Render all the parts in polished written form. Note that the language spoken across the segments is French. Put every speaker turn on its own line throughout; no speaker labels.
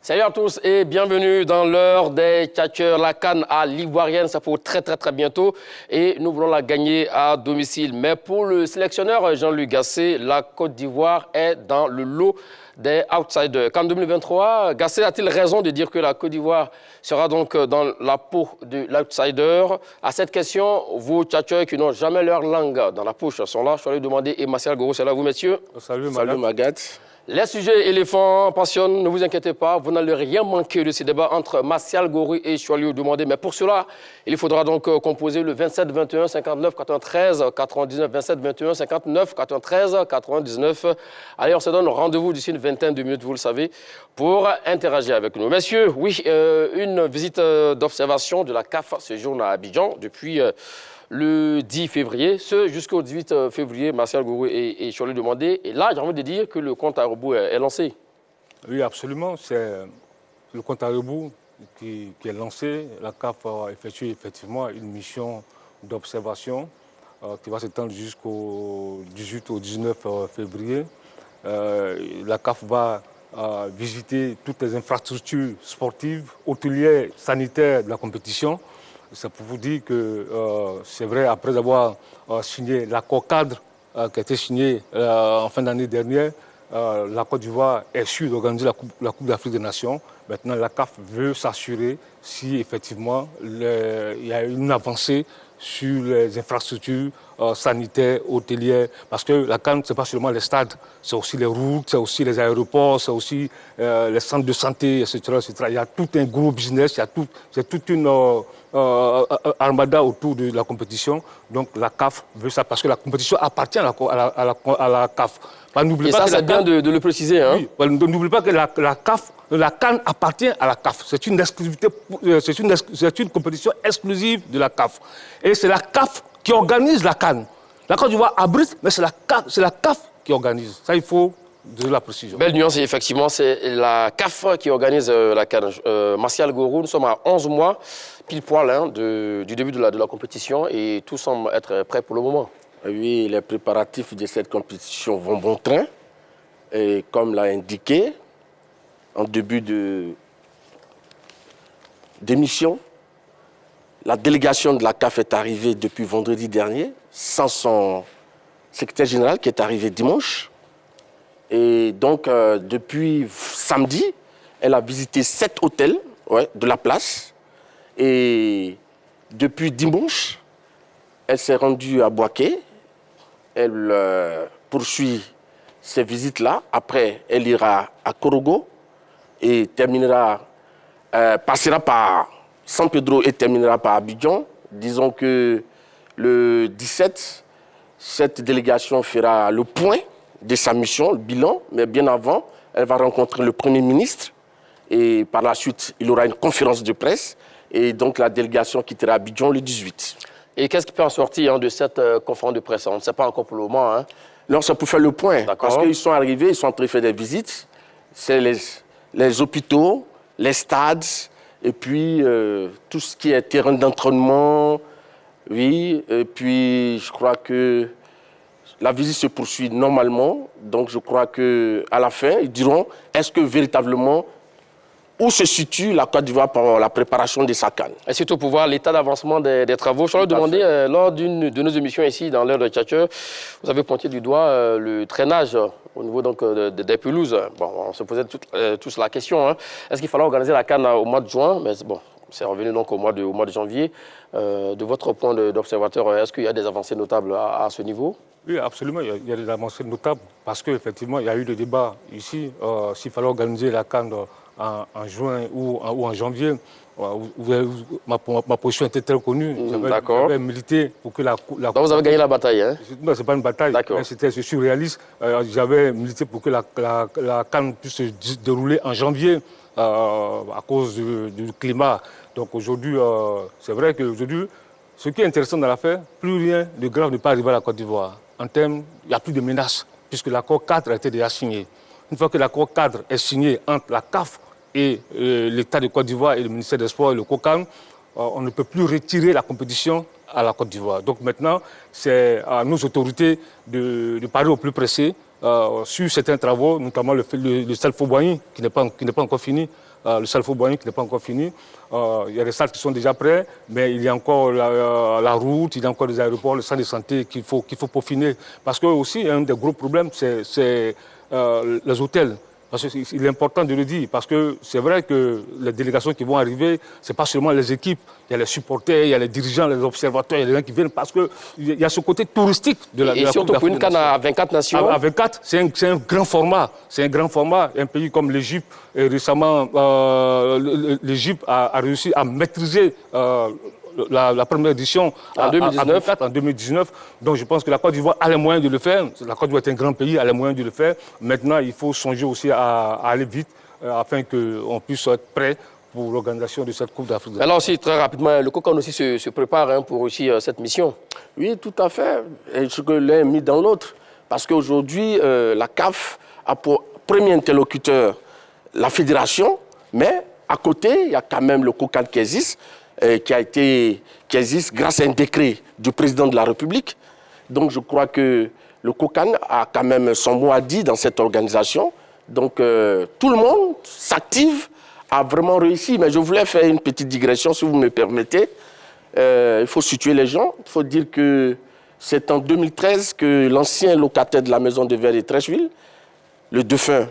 Salut à tous et bienvenue dans l'heure des catcheurs. La CAN à l'Ivoirienne, ça pour très bientôt et nous voulons la gagner à domicile. Mais pour le sélectionneur Jean-Luc Gasset, la Côte d'Ivoire est dans le lot des outsiders. Qu'en 2023, Gasset a-t-il raison de dire que la Côte d'Ivoire sera donc dans la peau de l'outsider? À cette question, vos catcheurs qui n'ont jamais leur langue dans la poche sont là. Je suis allé demander et Martial Goro, c'est là vous messieurs.
Salut Magat.
Les sujets éléphants passionnent, ne vous inquiétez pas, vous n'allez rien manquer de ces débats entre Martial Goro et Choiliou Demandé. Mais pour cela, il faudra donc composer le 27 21 59 93 99 27 21 59 93 99. Allez, on se donne rendez-vous d'ici une vingtaine de minutes, vous le savez, pour interagir avec nous. Messieurs, oui, une visite d'observation de la CAF séjourne à Abidjan depuis le 10 février, ce jusqu'au 18 février, Martial Goro et Choiliou Demandé. Et là, j'ai envie de dire que le compte à rebours est lancé.
Oui, absolument. C'est le compte à rebours qui est lancé. La CAF a effectué effectivement une mission d'observation qui va s'étendre jusqu'au 18 au 19 février. La CAF va visiter toutes les infrastructures sportives, hôtelières, sanitaires de la compétition. C'est pour vous dire que c'est vrai, après avoir signé l'accord cadre qui a été signé en fin d'année dernière, la Côte d'Ivoire est sûre d'organiser la Coupe d'Afrique des Nations. Maintenant, la CAF veut s'assurer si effectivement il y a une avancée sur les infrastructures sanitaires, hôtelières, parce que la CAN, ce n'est pas seulement les stades, c'est aussi les routes, c'est aussi les aéroports, c'est aussi les centres de santé, etc., etc. Il y a tout un gros business, c'est toute une armada autour de la compétition. Donc la CAF veut ça, parce que la compétition appartient à la CAF.
Et ça, c'est bien de le préciser. Hein?
Oui, n'oublie pas que la CAN appartient à la CAF. C'est une exclusivité, c'est une compétition exclusive de la CAF. Et c'est la CAF qui organise la CAN. La Côte d'Ivoire abrite, mais c'est la CAF qui organise. Ça, il faut de la précision.
Belle nuance, effectivement, c'est la CAF qui organise la CAN. Martial Goro, nous sommes à 11 mois, pile poil hein, du début de la compétition et tout semble être prêt pour le moment.
Oui, les préparatifs de cette compétition vont bon train. Et comme l'a indiqué, en début d'émission, la délégation de la CAF est arrivée depuis vendredi dernier, sans son secrétaire général qui est arrivé dimanche. Et donc, depuis samedi, elle a visité 7 hôtels de la place. Et depuis dimanche, elle s'est rendue à Bouaké. Elle poursuit ces visites-là. Après, elle ira à Korogo et passera par San Pedro et terminera par Abidjan. Disons que le 17, cette délégation fera le point de sa mission, le bilan. Mais bien avant, elle va rencontrer le Premier ministre. Et par la suite, il y aura une conférence de presse. Et donc, la délégation quittera Abidjan le 18.
Et qu'est-ce qui peut en sortir de cette conférence de presse? On ne sait pas encore pour le moment. Hein.
Non, c'est pour faire le point. Parce qu'ils sont arrivés, ils sont en train de faire des visites. C'est les hôpitaux, les stades, et puis tout ce qui est terrain d'entraînement. Oui, et puis je crois que la visite se poursuit normalement. Donc je crois qu'à la fin, ils diront, est-ce que véritablement, où se situe la Côte d'Ivoire pour la préparation de sa CAN?
Et surtout pour voir l'état d'avancement des travaux. Je vais demander, lors d'une de nos émissions ici, dans l'heure de catcheur, vous avez pointé du doigt le traînage au niveau donc, des pelouses. Bon, on se posait tous la question. Hein. Est-ce qu'il fallait organiser la CAN au mois de juin? Mais bon, c'est revenu donc au mois de janvier. De votre point d'observateur, est-ce qu'il y a des avancées notables à ce niveau?
Oui, absolument, il y a des avancées notables parce qu'effectivement, il y a eu des débats ici. S'il fallait organiser la CAN en juin ou en janvier, ma position était très connue. J'avais milité pour que la
Donc vous avez gagné la bataille, hein?
Non, ce n'est pas une bataille, je suis réaliste. J'avais milité pour que la CAN puisse se dérouler en janvier à cause du climat. Donc aujourd'hui, c'est vrai qu'aujourd'hui, ce qui est intéressant dans l'affaire, plus rien de grave ne peut arriver à la Côte d'Ivoire. En termes, il n'y a plus de menaces, puisque l'accord cadre a été déjà signé. Une fois que l'accord cadre est signé entre la CAF et l'État de Côte d'Ivoire et le ministère des Sports et le COCAN, on ne peut plus retirer la compétition à la Côte d'Ivoire. Donc maintenant, c'est à nos autorités de parler au plus pressé sur certains travaux, notamment le stade Fauboigny, qui n'est pas encore fini, le stade Fouboigny qui n'est pas encore fini. Il y a des stades qui sont déjà prêts, mais il y a encore la route, il y a encore des aéroports, le centre de santé qu'il faut peaufiner. Parce que aussi, un des gros problèmes, c'est les hôtels. Parce qu'il est important de le dire, parce que c'est vrai que les délégations qui vont arriver, ce n'est pas seulement les équipes, il y a les supporters, il y a les dirigeants, les observateurs, il y a des gens qui viennent parce qu'il y a ce côté touristique de la
Et surtout pour une CAN à 24 nations.
À 24, c'est un grand format. C'est un grand format. Un pays comme l'Égypte, récemment, l'Égypte a réussi à maîtriser la première édition
en
2019. Donc je pense que la Côte d'Ivoire a les moyens de le faire. La Côte d'Ivoire est un grand pays, a les moyens de le faire. Maintenant, il faut songer aussi à aller vite afin qu'on puisse être prêt pour l'organisation de cette Coupe d'Afrique.
Alors aussi, très rapidement, le COCAN aussi se prépare pour aussi cette mission.
Oui, tout à fait. Et je l'ai mis dans l'autre. Parce qu'aujourd'hui, la CAF a pour premier interlocuteur la fédération, mais à côté, il y a quand même le COCAN qui existe. Qui existe grâce à un décret du président de la République. Donc je crois que le COCAN a quand même son mot à dire dans cette organisation. Donc tout le monde s'active, a vraiment réussi. Mais je voulais faire une petite digression, si vous me permettez. Il faut situer les gens. Il faut dire que c'est en 2013 que l'ancien locataire de la maison de verre de Trècheville, le défunt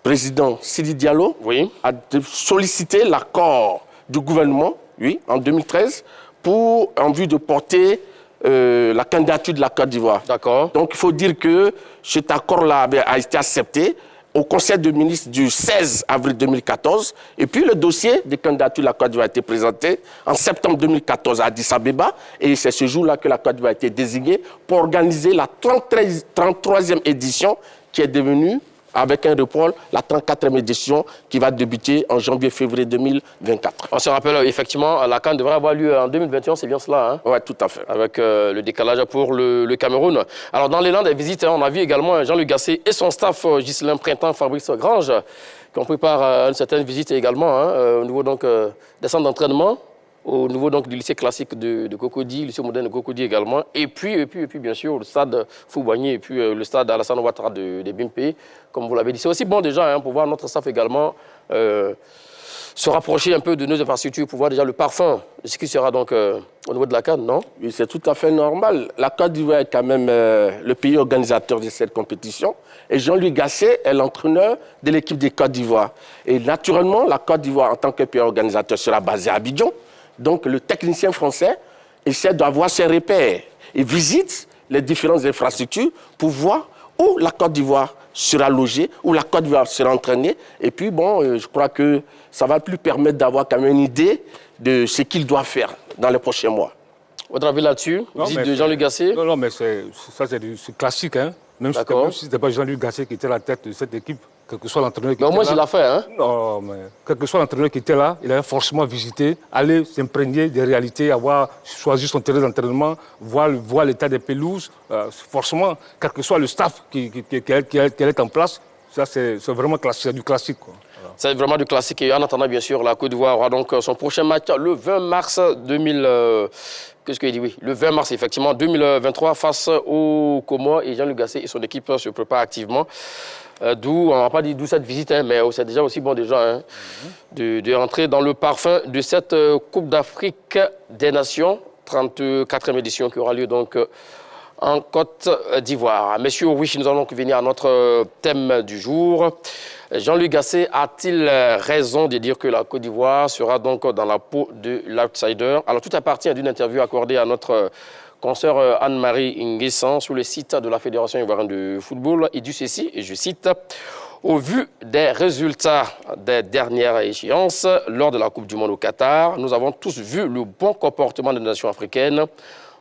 président Sidi Diallo, a sollicité l'accord du gouvernement, oui, en 2013, en vue de porter la candidature de la Côte d'Ivoire.
D'accord.
Donc, il faut dire que cet accord-là a été accepté au Conseil des ministres du 16 avril 2014. Et puis, le dossier de candidature de la Côte d'Ivoire a été présenté en septembre 2014 à Addis Abeba. Et c'est ce jour-là que la Côte d'Ivoire a été désignée pour organiser la 33e édition qui est devenue, avec un report, la 34e édition qui va débuter en janvier-février 2024.
On se rappelle, effectivement, la CAN devrait avoir lieu en 2021, c'est bien cela, hein?
Oui, tout à fait.
Avec le décalage pour le Cameroun. Alors, dans l'élan des visites, on a vu également Jean-Luc Gasset et son staff, Ghislain Printemps, Fabrice Grange, qui ont prépare une certaine visite également, au niveau donc, des centres d'entraînement, au niveau donc, du lycée classique de Cocody, lycée moderne de Cocody également, et puis bien sûr le stade Fouboigny et puis le stade Alassane Ouattara de Bimpe, comme vous l'avez dit. C'est aussi bon déjà pour voir notre staff également se rapprocher un peu de nos infrastructures, pour voir déjà le parfum de ce qui sera donc au niveau de la CAN, non?
Oui, c'est tout à fait normal. La Côte d'Ivoire est quand même le pays organisateur de cette compétition. Et Jean-Luc Gasset est l'entraîneur de l'équipe de Côte d'Ivoire. Et naturellement, la Côte d'Ivoire, en tant que pays organisateur, sera basée à Abidjan. Donc, le technicien français essaie d'avoir ses repères et visite les différentes infrastructures pour voir où la Côte d'Ivoire sera logée, où la Côte d'Ivoire sera entraînée. Et puis, bon, je crois que ça va plus permettre d'avoir quand même une idée de ce qu'il doit faire dans les prochains mois.
Votre avis là-dessus? Visite de Jean-Luc Gasset?
Non, mais c'est classique, hein. Même si ce n'était pas Jean-Luc Gasset qui était à la tête de cette équipe, quel que soit l'entraîneur qui était là.
Mais au moins, il l'a fait, hein?
Non, mais quel que soit l'entraîneur qui était là, il avait forcément visité, aller s'imprégner des réalités, avoir choisi son terrain d'entraînement, voir l'état des pelouses. Forcément, quel que soit le staff qui est en place, ça c'est vraiment classique, c'est du classique, quoi. Voilà.
C'est vraiment du classique. Et en attendant, bien sûr, la Côte d'Ivoire aura donc son prochain match le 20 mars 2000. Qu'est-ce qu'il dit? Oui, le 20 mars, effectivement, 2023, face au Comores. Et Jean-Luc Gasset et son équipe se préparent activement. D'où, on n'a pas dit d'où cette visite, hein, mais c'est déjà aussi bon déjà hein, de rentrer dans le parfum de cette Coupe d'Afrique des Nations, 34e édition qui aura lieu donc en Côte d'Ivoire. Messieurs, oui, nous allons donc venir à notre thème du jour. Jean-Luc Gasset a-t-il raison de dire que la Côte d'Ivoire sera donc dans la peau de l'outsider? Alors, tout appartient d'une interview accordée à notre consoeur Anne-Marie Nguessan sur le site de la Fédération ivoirienne de football. Il dit ceci, et je cite, « Au vu des résultats des dernières échéances lors de la Coupe du Monde au Qatar, nous avons tous vu le bon comportement des nations africaines.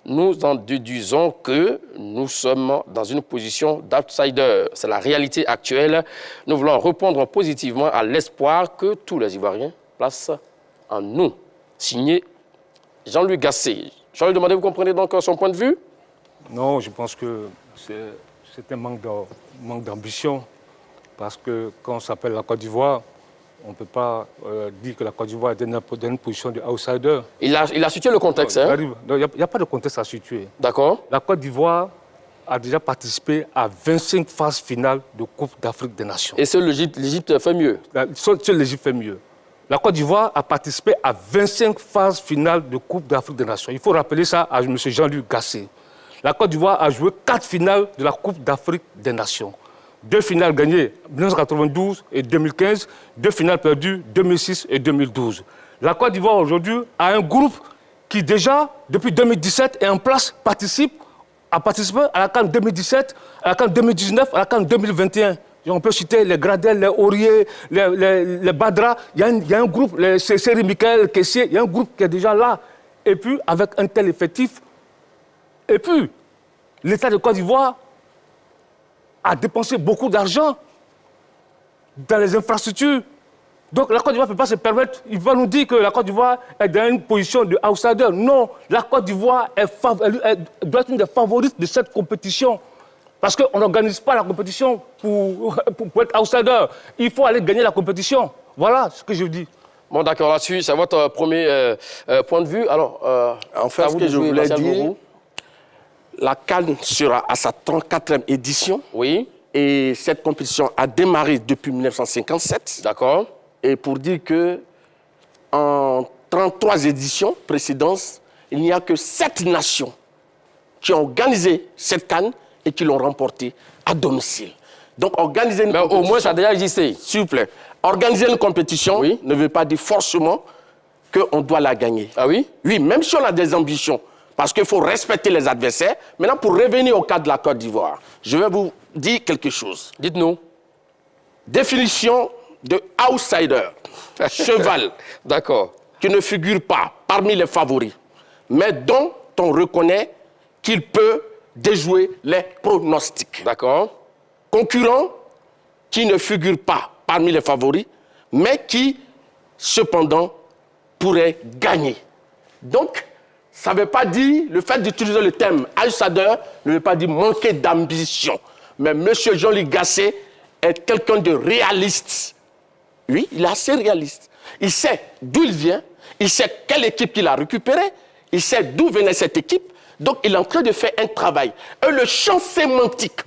Nous en déduisons que nous sommes dans une position d'outsider. C'est la réalité actuelle. Nous voulons répondre positivement à l'espoir que tous les Ivoiriens placent en nous. » Signé Jean-Luc Gasset. Je vais lui demander, vous comprenez donc son point de vue?
Non, je pense que c'est un manque d'ambition. Parce que quand on s'appelle la Côte d'Ivoire, on ne peut pas dire que la Côte d'Ivoire est dans une position d'outsider.
Il a situé le contexte, hein?
Il n'y a pas de contexte à situer.
D'accord.
La Côte d'Ivoire a déjà participé à 25 phases finales de Coupe d'Afrique des Nations.
Et seul l'Égypte fait mieux.
Seul l'Égypte fait mieux. La Côte d'Ivoire a participé à 25 phases finales de Coupe d'Afrique des Nations. Il faut rappeler ça à M. Jean-Luc Gasset. La Côte d'Ivoire a joué 4 finales de la Coupe d'Afrique des Nations. 2 finales gagnées, 1992 et 2015, 2 finales perdues, 2006 et 2012. La Côte d'Ivoire aujourd'hui a un groupe qui déjà, depuis 2017, est en place, a participé à la CAN 2017, à la CAN 2019, à la CAN 2021. Et on peut citer les Gradel, les Aurier, les Badra. Il y a un groupe, les Cécile Michael Kessier, il y a un groupe qui est déjà là. Et puis, avec un tel effectif, et puis, l'État de Côte d'Ivoire a dépensé beaucoup d'argent dans les infrastructures. Donc la Côte d'Ivoire ne peut pas se permettre, il va nous dire que la Côte d'Ivoire est dans une position de outsider. Non, la Côte d'Ivoire doit être une des favorites de cette compétition. Parce qu'on n'organise pas la compétition pour être outsider. Il faut aller gagner la compétition. Voilà ce que je dis.
Bon, d'accord, là-dessus, c'est votre premier point de vue. Alors,
en fait, ce que je voulais dire, la CAN sera à sa 34e édition.
Oui.
Et cette compétition a démarré depuis 1957.
D'accord.
Et pour dire que en 33 éditions précédentes, il n'y a que 7 nations qui ont organisé cette CAN et qui l'ont remportée à domicile. Donc organiser une compétition...
au moins, ça a déjà existé.
S'il vous plaît. Organiser une compétition ne veut pas dire forcément qu'on doit la gagner.
Ah oui?
Oui, même si on a des ambitions, parce qu'il faut respecter les adversaires. Maintenant, pour revenir au cas de la Côte d'Ivoire, je vais vous dire quelque chose.
Dites-nous.
Définition de outsider, cheval,
d'accord,
qui ne figure pas parmi les favoris, mais dont on reconnaît qu'il peut déjouer les pronostics.
D'accord.
Concurrent qui ne figure pas parmi les favoris, mais qui, cependant, pourrait gagner. Donc, ça ne veut pas dire, le fait d'utiliser le terme outsider ne veut pas dire manquer d'ambition. Mais M. Jean-Luc Gasset est quelqu'un de réaliste. Oui, il est assez réaliste. Il sait d'où il vient, il sait quelle équipe il a récupérée, il sait d'où venait cette équipe. Donc, il est en train de faire un travail. Et le champ sémantique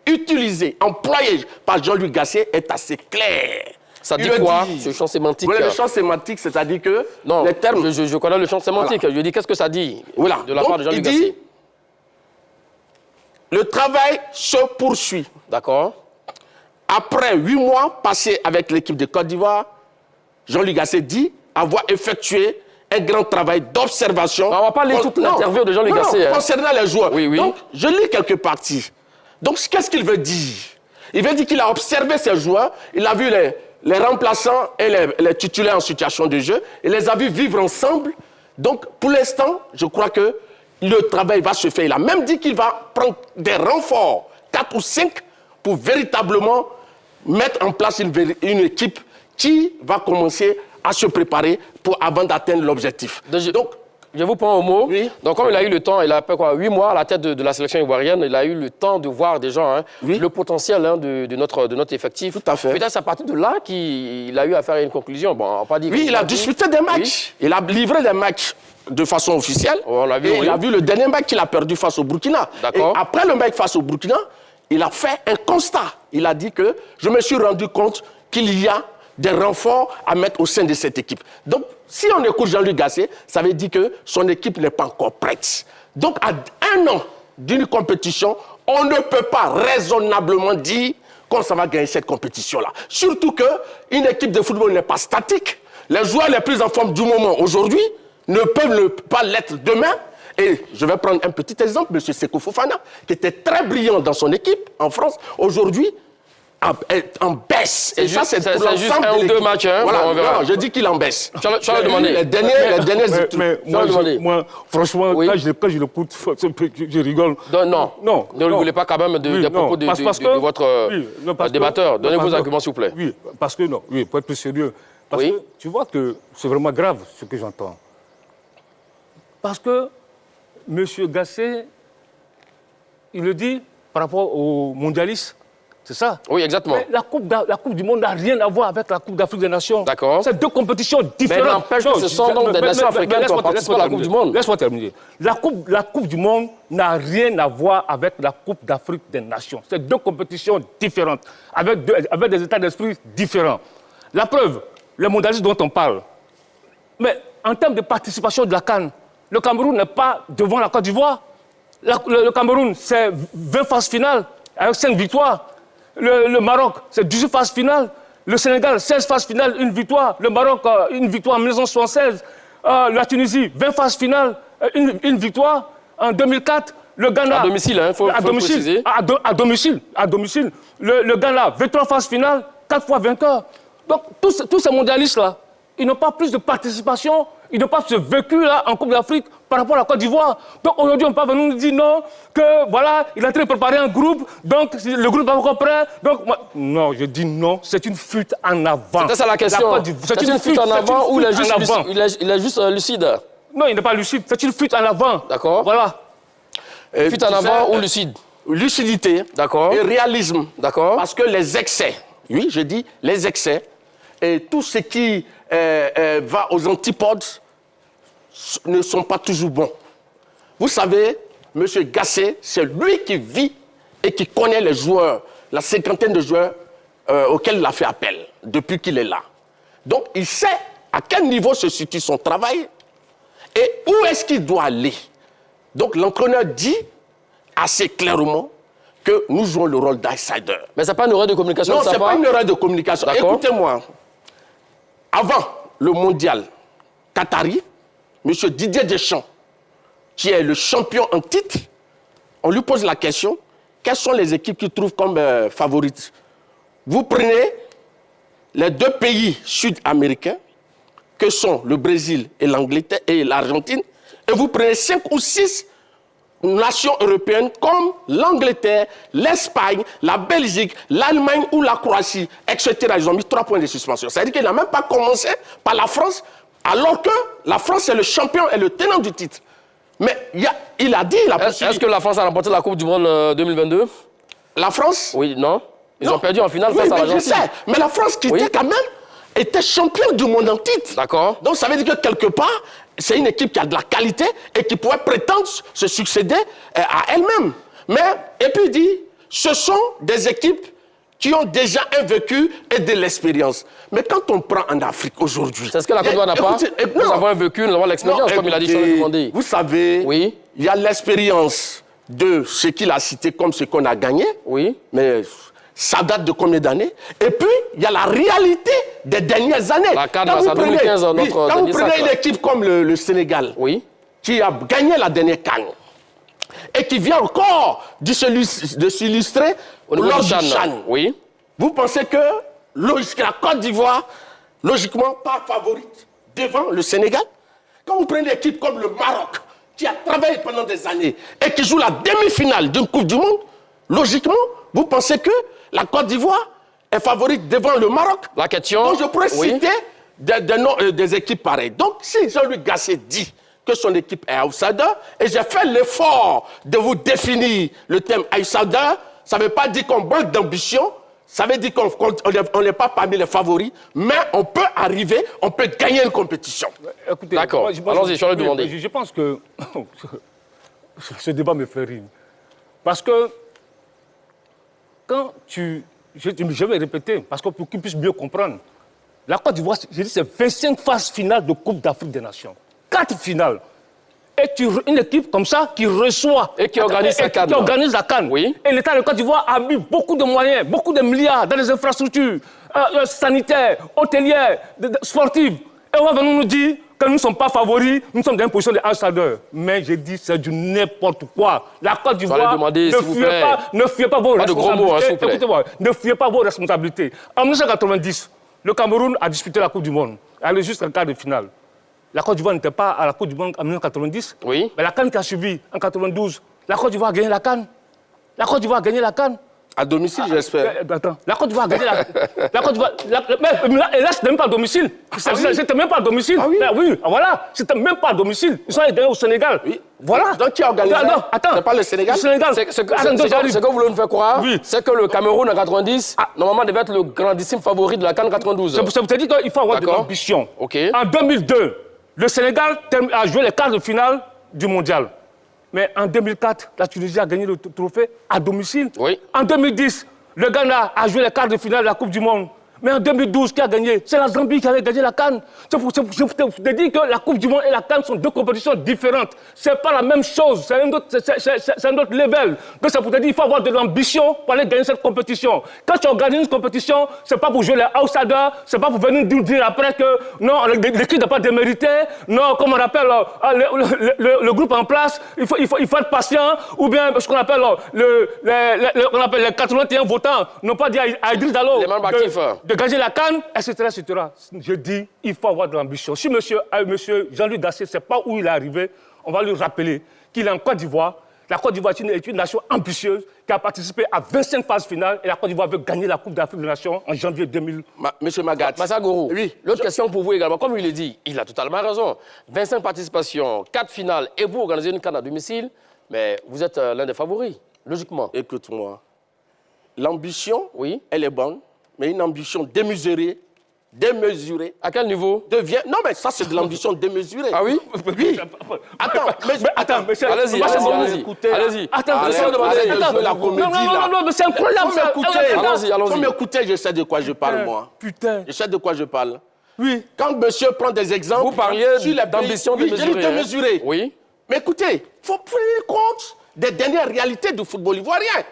utilisé, employé par Jean-Luc Gasset est assez clair.
Ça dit quoi, ce champ sémantique?
Voilà, le champ sémantique, c'est-à-dire que
non,
les termes...
je connais le champ sémantique. Voilà. Je dis, qu'est-ce que ça dit de la part de Jean-Luc Gasset?
Il dit, le travail se poursuit.
D'accord.
Après 8 mois passés avec l'équipe de Côte d'Ivoire, Jean-Luc Gasset dit avoir effectué un grand travail d'observation.
On ne va pas lire toute l'interview de Jean-Luc Gasset.
Concernant les joueurs.
Oui, oui.
Donc, je lis quelques parties. Donc, qu'est-ce qu'il veut dire? Il veut dire qu'il a observé ces joueurs, il a vu les remplaçants et les titulaires en situation de jeu, il les a vus vivre ensemble. Donc, pour l'instant, je crois que le travail va se faire. Il a même dit qu'il va prendre des renforts, 4 ou 5, pour véritablement mettre en place une équipe qui va commencer à se préparer avant d'atteindre l'objectif.
Donc, je vous prends au mot.
Oui.
Donc, comme il a eu le temps, il a à peu près 8 mois à la tête de la sélection ivoirienne, il a eu le temps de voir déjà le potentiel de notre effectif.
Tout à fait.
Peut-être c'est à partir de là qu'il a eu à faire une conclusion. Bon, on va pas dire
oui, il a disputé des matchs. Oui. Il a livré des matchs de façon officielle.
On l'a vu,
et il a vu le dernier match qu'il a perdu face au Burkina.
D'accord.
Et après le match face au Burkina, il a fait un constat. Il a dit que je me suis rendu compte qu'il y a des renforts à mettre au sein de cette équipe. Donc, si on écoute Jean-Luc Gasset, ça veut dire que son équipe n'est pas encore prête. Donc, à 1 an d'une compétition, on ne peut pas raisonnablement dire qu'on va gagner cette compétition-là. Surtout qu'une équipe de football n'est pas statique. Les joueurs les plus en forme du moment aujourd'hui ne peuvent pas l'être demain. Et je vais prendre un petit exemple, M. Seko Fofana, qui était très brillant dans son équipe en France. Aujourd'hui, en baisse.
Et ça, c'est juste 1 ou 2 matchs. Hein,
voilà,
on verra.
Non, je dis qu'il en baisse.
Tu vas le demander.
Les derniers
moi, franchement,
oui.
quand je l'écoute, je rigole.
Non. Ne rigolez pas quand même des propos de votre débatteur. Donnez vos arguments, s'il vous plaît.
Oui, parce que non. Oui, pour être plus sérieux. Parce que tu vois que c'est vraiment grave ce que j'entends. Parce que M. Gasset, il le dit par rapport aux mondialistes,
C'est ça?
Oui, exactement.
Mais la coupe du Monde n'a rien à voir avec la Coupe d'Afrique des Nations.
D'accord.
C'est deux compétitions différentes.
Mais n'empêche que ce sont donc des nations africaines qui ont participé à la Coupe du Monde.
Laisse-moi terminer. La coupe du Monde n'a rien à voir avec la Coupe d'Afrique des Nations. C'est deux compétitions différentes, avec des états d'esprit différents. La preuve, les mondialistes dont on parle. Mais en termes de participation de la CAN, le Cameroun n'est pas devant la Côte d'Ivoire. Le Cameroun, c'est 20 phases finales avec 5 victoires. Le Maroc, c'est 18 phases finales. Le Sénégal, 16 phases finales, 1 victoire. Le Maroc, 1 victoire en 1976. La Tunisie, 20 phases finales, 1 victoire. En 2004, le Ghana...
À domicile, il faut le préciser.
À domicile. Le Ghana, 23 phases finales, 4 fois vainqueur. Donc, tous ces mondialistes-là, ils n'ont pas plus de participation, ils n'ont pas ce vécu-là en Coupe d'Afrique par rapport à la Côte d'Ivoire. Donc aujourd'hui, on peut venir nous dire non, que voilà, il est en train de préparer un groupe, donc le groupe n'est pas encore prêt. Donc, non, je dis non, c'est une fuite en avant.
C'est ça la question. C'est une fuite en avant ou il est juste lucide?
Non, il n'est pas lucide, c'est une fuite en avant.
D'accord.
Voilà.
Fuite en avant ou lucide?
Lucidité et réalisme.
D'accord.
Parce que les excès, oui, je dis les excès, et tout ce qui va aux antipodes ne sont pas toujours bons. Vous savez, M. Gasset, c'est lui qui vit et qui connaît les joueurs, la cinquantaine de joueurs auxquels il a fait appel depuis qu'il est là. Donc, il sait à quel niveau se situe son travail et où est-ce qu'il doit aller. Donc, l'entraîneur dit assez clairement que nous jouons le rôle d'outsider.
Mais ce n'est pas une erreur de communication?
Non, ce n'est pas une erreur de communication. Écoutez-moi. Avant le mondial qatari, M. Didier Deschamps, qui est le champion en titre, on lui pose la question, quelles sont les équipes qu'il trouve comme favorites? Vous prenez les deux pays sud-américains, que sont le Brésil et l'Angleterre et l'Argentine, et vous prenez 5 ou 6 nations européennes comme l'Angleterre, l'Espagne, la Belgique, l'Allemagne ou la Croatie, etc. Ils ont mis 3 points de suspension. C'est-à-dire qu'il n'a même pas commencé par la France, alors que la France est le champion et le tenant du titre. Mais il a dit...
Est-ce que la France a remporté la Coupe du Monde 2022?
La France?
Oui, non. Ils ont perdu en finale face à l'Argentine.
Je sais, mais la France qui était quand même était championne du monde en titre.
D'accord.
Donc ça veut dire que quelque part, c'est une équipe qui a de la qualité et qui pourrait prétendre se succéder à elle-même. Mais, et puis il dit, ce sont des équipes qui ont déjà un vécu et de l'expérience. Mais quand on prend en Afrique aujourd'hui...
C'est ce que la Côte d'Ivoire n'a pas? Nous avons un vécu, nous avons l'expérience, comme il a dit sur le demandé.
Vous savez, il y a l'expérience de ce qu'il a cité comme ce qu'on a gagné.
Oui.
Mais ça date de combien d'années? Et puis, il y a la réalité des dernières années.
La CAN, en 2015, notre
quand vous prenez une équipe comme le Sénégal, qui a gagné la dernière CAN, et qui vient encore de s'illustrer lors du Chan.
Oui.
Vous pensez que la Côte d'Ivoire, logiquement, pas favorite devant le Sénégal? Quand vous prenez une équipe comme le Maroc, qui a travaillé pendant des années et qui joue la demi-finale d'une Coupe du Monde, logiquement, vous pensez que la Côte d'Ivoire est favorite devant le Maroc?
La question...
Donc je pourrais citer des équipes pareilles. Donc si Jean-Luc Gasset dit que son équipe est outsider, et j'ai fait l'effort de vous définir le thème outsider, ça ne veut pas dire qu'on manque d'ambition, ça veut dire qu'on n'est pas parmi les favoris, mais on peut arriver, on peut gagner une compétition.
Écoutez,
d'accord, allons-y, je vais le demander.
Je pense que ce débat me fait rire. Parce que quand je vais répéter, parce que pour qu'ils puissent mieux comprendre, la Côte d'Ivoire, j'ai dit, c'est 25 phases finales de Coupe d'Afrique des Nations. 4 finales. Et une équipe comme ça qui reçoit...
Et qui organise la CAN.
Qui organise la CAN.
Oui.
Et l'État de Côte d'Ivoire a mis beaucoup de moyens, beaucoup de milliards dans les infrastructures sanitaires, hôtelières, sportives. Et on va venir nous dire que nous ne sommes pas favoris, nous sommes dans une position de outsiders. Mais j'ai dit, c'est du n'importe quoi. La Côte d'Ivoire, ne fuyez pas vos responsabilités. Écoutez-moi, ne fuyez pas vos responsabilités. En 1990, le Cameroun a disputé la Coupe du Monde. Allé jusqu'en quart de finale. La Côte d'Ivoire n'était pas à la Coupe du Monde en 1990.
Oui.
Mais la CAN qui a suivi en 92, la Côte d'Ivoire a gagné la CAN. La Côte d'Ivoire a gagné la CAN.
À domicile, j'espère.
Attends, la Côte d'Ivoire a gagné la Côte d'Ivoire. Et là, c'était même pas à domicile. C'était même pas à domicile.
Ah oui?
Oui, voilà. C'était même pas à domicile. Ils sont allés gagner au Sénégal.
Oui.
Voilà.
Donc, qui a organisé?
Non, attends.
C'est pas le Sénégal?
Le Sénégal.
Ce que vous voulez nous faire croire,
Oui.
c'est que le Cameroun en 90, normalement, devait être le grandissime favori de la CAN 92.
Ça vous dit qu'il faut avoir de
D'accord.
l'ambition.
OK.
En 2002, le Sénégal a joué les quarts de finale du mondial. Mais en 2004, la Tunisie a gagné le trophée à domicile.
Oui.
En 2010, le Ghana a joué les quarts de finale de la Coupe du Monde. Mais en 2012, qui a gagné? C'est la Zambie qui avait gagné la CAN. Je vous dis que la Coupe du Monde et la CAN sont deux compétitions différentes. C'est pas la même chose, c'est un autre level. Donc ça vous dire qu'il faut avoir de l'ambition pour aller gagner cette compétition. Quand tu organises une compétition, c'est pas pour jouer les outsiders, c'est pas pour venir nous dire après que non, l'équipe n'a pas démérité, non, comme on appelle le groupe en place, il faut être patient, ou bien ce qu'on appelle les 81 votants n'ont pas dit à Idriss Dalo
Les membres actifs.
de gagner la CAN, etc., etc. Je dis, il faut avoir de l'ambition. Si monsieur Jean-Luc Gasset ne sait pas où il est arrivé, on va lui rappeler qu'il est en Côte d'Ivoire. La Côte d'Ivoire est une nation ambitieuse qui a participé à 25 phases finales et la Côte d'Ivoire veut gagner la Coupe d'Afrique des Nations en janvier 2000.
Monsieur Magat.
Massa Gourou,
Oui.
l'autre question pour vous également, comme il l'a dit, il a totalement raison. 25 participations, 4 finales, et vous organisez une CAN à domicile, mais vous êtes l'un des favoris, logiquement.
Écoute-moi. L'ambition,
Oui.
elle est bonne, mais une ambition démesurée,
À quel niveau?
devient... Non, mais ça, c'est de l'ambition démesurée.
Ah oui?
Oui. Attends,
monsieur,
Allez-y, allez-y.
Attends,
Allez,
monsieur,
allez,
attends,
jouer la comédie, là.
non, mais c'est incroyable.
Faut m'écouter.
Allons-y.
Faut m'écouter, je sais de quoi je parle, moi.
Putain.
Je sais de quoi je parle.
Oui.
Quand monsieur prend des exemples...
Vous parliez
sur les
d'ambition
pays-
démesurée.
Oui, démesurée.
Oui.
Mais écoutez, il faut prendre compte des dernières réalités du football ivoirien.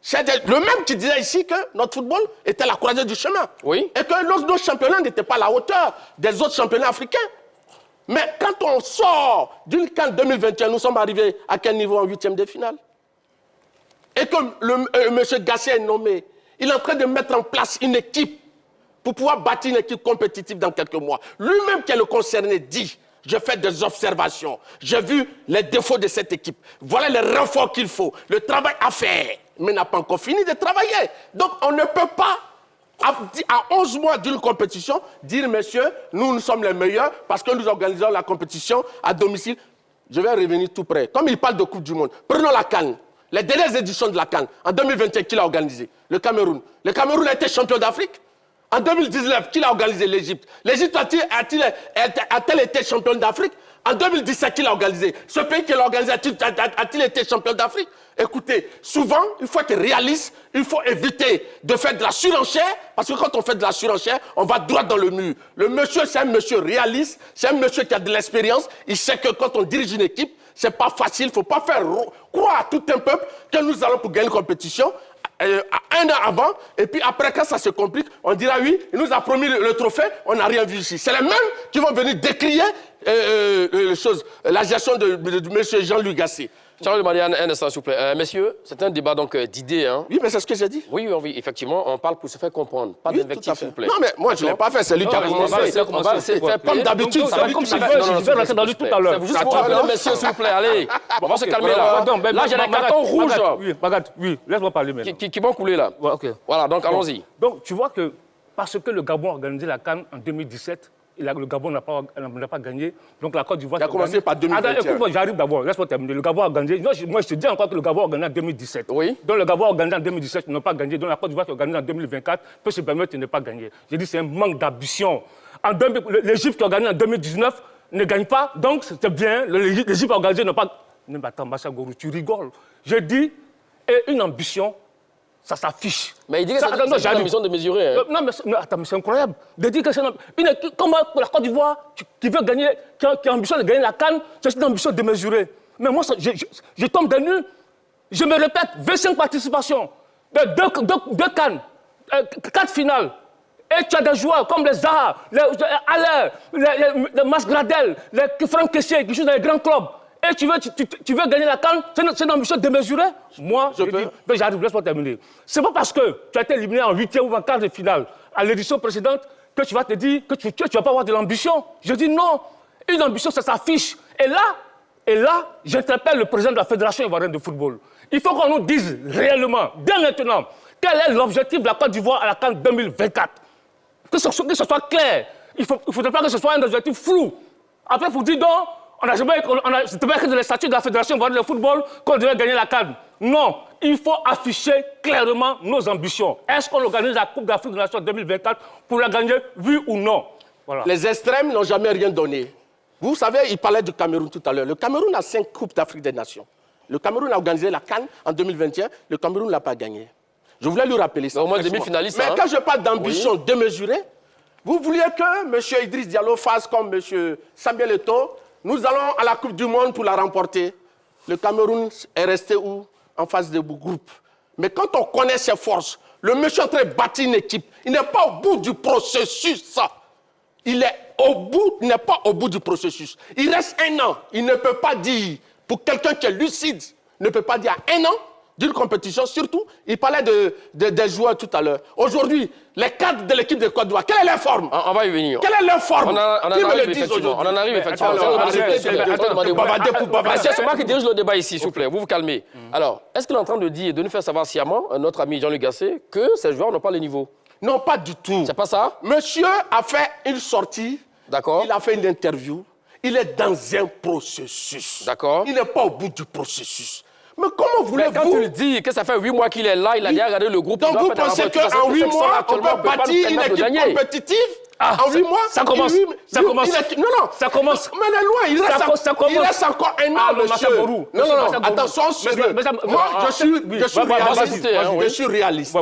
C'est le même qui disait ici que notre football était à la croisée du chemin.
Oui.
Et que nos championnats n'étaient pas à la hauteur des autres championnats africains. Mais quand on sort d'une CAN 2021, nous sommes arrivés à quel niveau en huitième de finale? Et comme M. Gasset est nommé, il est en train de mettre en place une équipe pour pouvoir bâtir une équipe compétitive dans quelques mois. Lui-même qui est le concerné dit, je fais des observations, j'ai vu les défauts de cette équipe, voilà les renforts qu'il faut, le travail à faire, mais n'a pas encore fini de travailler. Donc on ne peut pas, à 11 mois d'une compétition, dire, messieurs, nous sommes les meilleurs parce que nous organisons la compétition à domicile. Je vais revenir tout près. Comme il parle de Coupe du Monde, prenons la CAN. Les dernières éditions de la CAN, en 2021, qui l'a organisé? Le Cameroun. Le Cameroun a été champion d'Afrique. En 2019, qui l'a organisé? L'Égypte. L'Égypte a-t-elle été champion d'Afrique? En 2017, qui l'a organisé? Ce pays qui l'a organisé a-t-il été champion d'Afrique? Écoutez, souvent, il faut être réaliste, il faut éviter de faire de la surenchère, parce que quand on fait de la surenchère, on va droit dans le mur. Le monsieur, c'est un monsieur réaliste, c'est un monsieur qui a de l'expérience, il sait que quand on dirige une équipe, c'est pas facile, il ne faut pas faire croire à tout un peuple que nous allons pour gagner une compétition. Un an avant, et puis après, quand ça se complique, on dira oui, il nous a promis le trophée, on n'a rien vu ici. C'est les mêmes qui vont venir décrier la gestion de M. Jean-Luc Gasset.
Charles Marianne, un instant, s'il vous plaît. Messieurs, c'est un débat donc d'idées. Hein.
Oui, mais c'est ce que j'ai dit.
Oui, effectivement, on parle pour se faire comprendre. Pas
Oui,
d'invectif,
tout à fait.
s'il vous plaît.
Non, mais moi, je ne l'ai pas fait, c'est lui qui a commencé.
On va essayer de faire
Comme d'habitude,
c'est comme si je vais rentrer dans lui tout à l'heure.
Juste pour rappeler, messieurs, s'il vous plaît, allez. On va se calmer là. Là, j'ai des cartons rouges.
Oui, laisse-moi parler maintenant.
Qui vont couler là. Voilà, donc allons-y.
Donc, tu vois que parce que le Gabon a organisé la CAN en 2017, le Gabon n'a pas gagné. Donc la Côte d'Ivoire...
Il a commencé par 2021.
Écoute-moi, j'arrive d'abord. Laisse-moi terminer. Le Gabon a gagné. Moi, je te dis encore que le Gabon a gagné en 2017.
Oui.
Donc le Gabon a gagné en 2017, ils n'ont pas gagné. Donc la Côte d'Ivoire qui a gagné en 2024 peut se permettre de ne pas gagner. J'ai dit c'est un manque d'ambition. L'Égypte qui a gagné en 2019 ne gagne pas. Donc c'est bien. L'Égypte a organisé n'a pas... Mais attends, Massa Gourou, tu rigoles. Je dis, une ambition... Ça s'affiche.
Mais il dit que c'est une ambition de mesurer. Hein.
Non, mais attends, mais c'est incroyable. De dire que c'est une équipe comme la Côte d'Ivoire, qui veut gagner, qui a ambition de gagner la CAN, c'est une ambition démesurée. Mais moi, je tombe des nues. Je me répète, 25 participations, deux CAN, 4 finales. Et tu as des joueurs comme les Zaha, les Allaire, les Masgradel, les Franck Kessié, qui jouent dans les grands clubs. Et tu veux gagner la CAN, c'est une ambition démesurée. Moi, j'arrive, laisse-moi terminer. C'est pas parce que tu as été éliminé en 8e ou en quart de finale à l'édition précédente que tu vas te dire que tu vas pas avoir de l'ambition. Je dis non. Une ambition, ça s'affiche. Et là, j'interpelle le président de la Fédération ivoirienne de football. Il faut qu'on nous dise réellement, dès maintenant, quel est l'objectif de la Côte d'Ivoire à la CAN 2024. Que ce soit clair. Il ne faudrait pas que ce soit un objectif flou. Après, pour dire non, c'était pas écrit dans les statuts de la Fédération de football qu'on devait gagner la CAN. Non, il faut afficher clairement nos ambitions. Est-ce qu'on organise la Coupe d'Afrique des Nations 2024 pour la gagner, oui ou non? Voilà.
Les extrêmes n'ont jamais rien donné. Vous savez, il parlait du Cameroun tout à l'heure. Le Cameroun a 5 Coupes d'Afrique des Nations. Le Cameroun a organisé la CAN en 2021. Le Cameroun ne l'a pas gagné. Je voulais lui rappeler ça.
Au moins demi-finaliste.
Mais
hein?
quand je parle d'ambition démesurée, vous vouliez que M. Idriss Diallo fasse comme M. Samuel Eto'o. Nous allons à la Coupe du Monde pour la remporter. Le Cameroun est resté où? En face de groupe. Mais quand on connaît ses forces, le monsieur est en train de bâtir une équipe. Il n'est pas au bout du processus. Il n'est pas au bout du processus. Il reste 1 an. Il ne peut pas dire, pour quelqu'un qui est lucide, ne peut pas dire à 1 an d'une compétition, surtout, il parlait des joueurs tout à l'heure. Aujourd'hui, les cadres de l'équipe de Côte d'Ivoire, quelle est leur forme?
On va y venir.
Quelle est leur forme?
On en arrive effectivement. C'est moi qui dirige le débat ici, s'il vous plaît. Vous vous calmez. Alors, est-ce qu'il est en train de dire, de nous faire savoir sciemment, notre ami Jean-Luc Gasset, que ces joueurs n'ont pas le niveau?
Non, pas du tout.
C'est pas ça?
Monsieur a fait une sortie.
D'accord.
Il a fait une interview. Il est dans un processus.
D'accord.
Il n'est pas au bout du processus. Mais comment voulez-vous...
Quand tu le dis que ça fait 8 mois qu'il est là, il a déjà regardé le groupe.
Donc vous pensez qu'en 8 mois, on peut bâtir une équipe compétitive? En 8 mois?
Ça commence. Ça commence.
Non, non.
Ça commence.
Mais elle est loin. Il reste encore 1 an, monsieur. Non, attention, sérieux. Moi, je suis réaliste.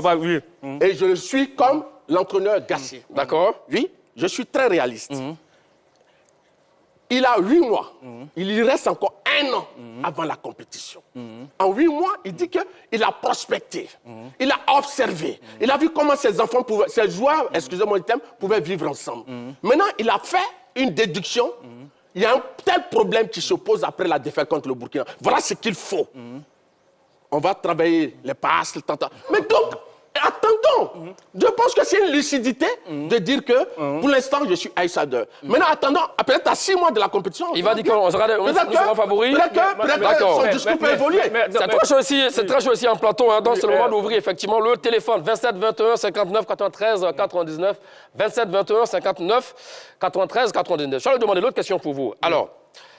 Et je suis comme l'entraîneur Gasset.
D'accord.
Oui, je suis très réaliste. Il a 8 mois. Il lui reste encore 1 an avant la compétition. En 8 mois, il dit qu'il a prospecté. Il a observé. Il a vu comment ses joueurs, excusez-moi le terme, pouvaient vivre ensemble. Maintenant, il a fait une déduction. Il y a un tel problème qui se pose après la défaite contre le Burkina. Voilà ce qu'il faut. On va travailler les passes, le temps. Mais donc, attendons. Je pense que c'est une lucidité de dire que pour l'instant, je suis outsider. Maintenant, attendons, peut-être à 6 mois de la compétition.
Il va dire qu'on sera favori.
Peut-être que son discours peut évoluer.
C'est très chaud aussi en plateau. Donc, c'est le moment d'ouvrir effectivement le téléphone 27 21 59 93 99. 27 21 59 93 99. Je vais demander l'autre question pour vous. Alors,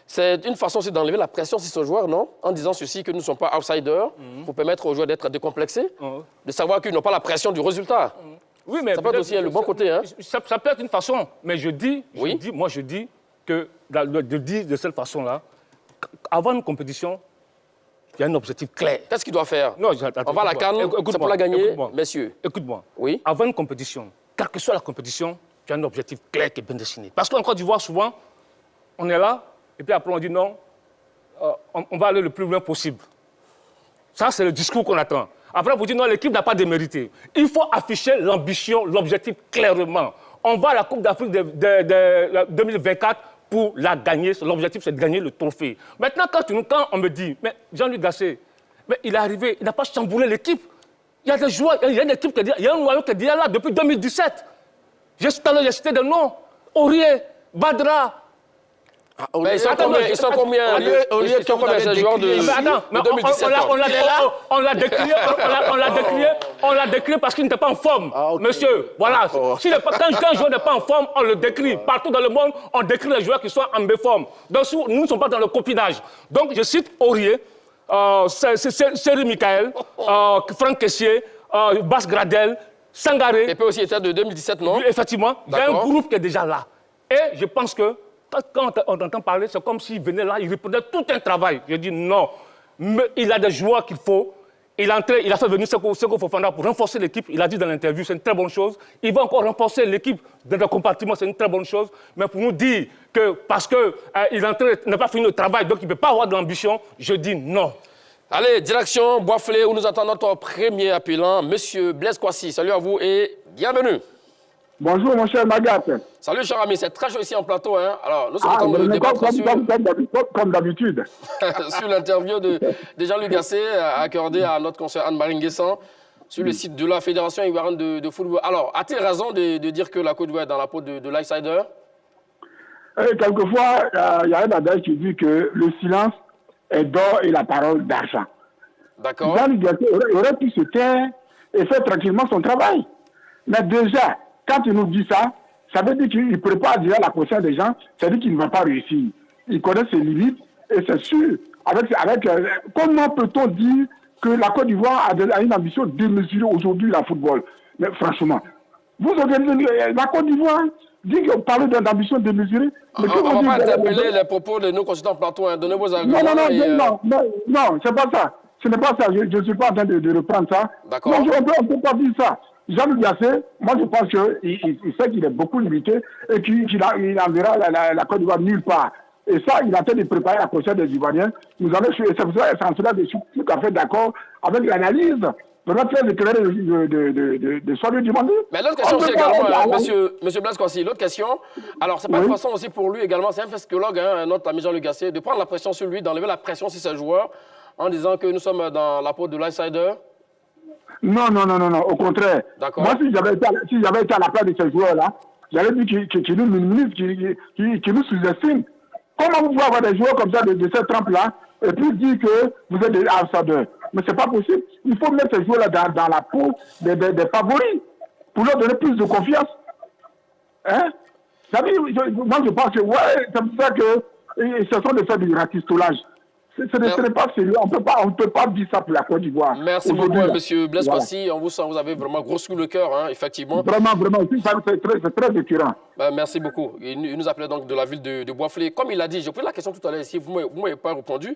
c'est une façon aussi d'enlever la pression sur ce joueur, non? En disant ceci, que nous ne sommes pas outsiders, pour permettre aux joueurs d'être décomplexés, de savoir qu'ils n'ont pas la pression du résultat.
Oui, mais
ça peut être aussi le bon côté. Hein?
Ça peut être une façon, mais je dis que de cette façon-là, avant une compétition, il y a un objectif clair.
Qu'est-ce qu'il doit faire?
Non,
on va à la CAN, c'est pour la gagner, messieurs.
Écoute-moi.
Oui.
Avant une compétition, quelle que soit la compétition, tu as un objectif clair qui est bien dessiné. Parce qu'en Côte d'Ivoire, souvent, on est là, et puis après on dit non, on va aller le plus loin possible. Ça, c'est le discours qu'on attend. Après, vous dites non, l'équipe n'a pas démérité. Il faut afficher l'ambition, l'objectif clairement. On va à la Coupe d'Afrique de 2024 pour la gagner. L'objectif, c'est de gagner le trophée. Maintenant, quand on me dit, mais Jean-Luc Gasset, mais il est arrivé, il n'a pas chamboulé l'équipe. Il y a des joueurs, il y a une équipe il y a un noyau qui est déjà là depuis 2017. J'ai cité des noms. Aurier, Badra.
Mais ils sont combien ces joueurs de 2017?
On l'a décrié parce qu'il n'était pas en forme. Monsieur, voilà. Quand un joueur n'est pas en forme, on le décrit. Partout dans le monde, on décrit les joueurs qui sont en méforme. Donc nous ne sommes pas dans le copinage. Donc je cite Aurier, Seri Michael, Franck Kessié, Bas Gradel, Sangaré.
Et peut aussi être de 2017, non?
Effectivement, il y a un groupe qui est déjà là. Et je pense que quand on entend parler, c'est comme s'il venait là, il répondait tout un travail. Je dis non, mais il a des joueurs qu'il faut. Il a fait venir Seko Fofana pour renforcer l'équipe. Il a dit dans l'interview, c'est une très bonne chose. Il va encore renforcer l'équipe dans le compartiment, c'est une très bonne chose. Mais pour nous dire que parce qu'il n'a pas fini le travail, donc il ne peut pas avoir de l'ambition, je dis non.
Allez, direction Boisflé, où nous attendons notre premier appelant, Monsieur Blaise Kwasi. Salut à vous et bienvenue.
Bonjour, mon cher Magat.
Salut, cher ami. C'est très chaud ici en plateau. Hein. Alors, nous sommes en train de débattre
comme d'habitude.
sur l'interview de Jean-Luc Gasset accordée à notre conseiller Anne-Marie Nguessan sur le site de la Fédération ivoirienne de football. Alors, a-t-il raison de dire que la Côte d'Ivoire est dans la peau de l'outsider?
Quelquefois, il y a un adage qui dit que le silence est d'or et la parole d'argent.
D'accord.
Jean Gasset aurait pu se taire et faire tranquillement son travail. Mais déjà, quand il nous dit ça, ça veut dire qu'il prépare déjà la conscience des gens, ça veut dire qu'il ne va pas réussir. Il connaît ses limites et c'est sûr. Comment peut-on dire que la Côte d'Ivoire a une ambition démesurée aujourd'hui dans le football? Mais franchement, vous organisez la Côte d'Ivoire dit que parler d'ambition démesurée.
On ne va pas interpeller les propos de nos consultants plateau, hein. Donnez vos arguments.
Non, c'est pas ça. Ce n'est pas ça. Je ne suis pas en train de reprendre ça.
D'accord.
Non, on ne peut pas dire ça. Jean-Luc Gasset, moi je pense qu'il sait qu'il est beaucoup limité et qu'il enverra la Côte d'Ivoire nulle part. Et ça, il a en train de préparer la prochaine des Ivoiriens. C'est en cela que je suis tout à fait d'accord avec l'analyse vraiment très éclairée de Soilio Dumandé.
Mais l'autre question aussi également, monsieur Blaise Kossi, l'autre question, alors c'est pas une façon aussi pour lui également, c'est un psychologue, hein, notre ami Jean-Luc Gasset, de prendre la pression sur lui, d'enlever la pression sur ses joueurs en disant que nous sommes dans la peau de l'outsider.
Non, au contraire. Moi, si j'avais été à la place de ces joueurs-là, j'avais dit qu'ils nous minimisent, qu'ils nous sous-estiment. Comment vous pouvez avoir des joueurs comme ça, de cette trempe-là, et puis dire que vous êtes des outsiders? Mais c'est pas possible. Il faut mettre ces joueurs-là dans la peau des favoris, pour leur donner plus de confiance. Hein? Moi, je pense que, c'est pour ça que ce sont des faits de rafistolage. Ce n'est pas sérieux. On ne peut pas dire ça pour la Côte d'Ivoire.
Merci beaucoup, monsieur Blaise Kossi. On vous sent, vous avez vraiment gros sous le cœur, hein, effectivement.
Vraiment, c'est très écœurant.
Merci beaucoup. Il nous appelait donc de la ville de Boisflé. Comme il a dit, j'ai posé la question tout à l'heure ici, vous ne m'avez pas répondu.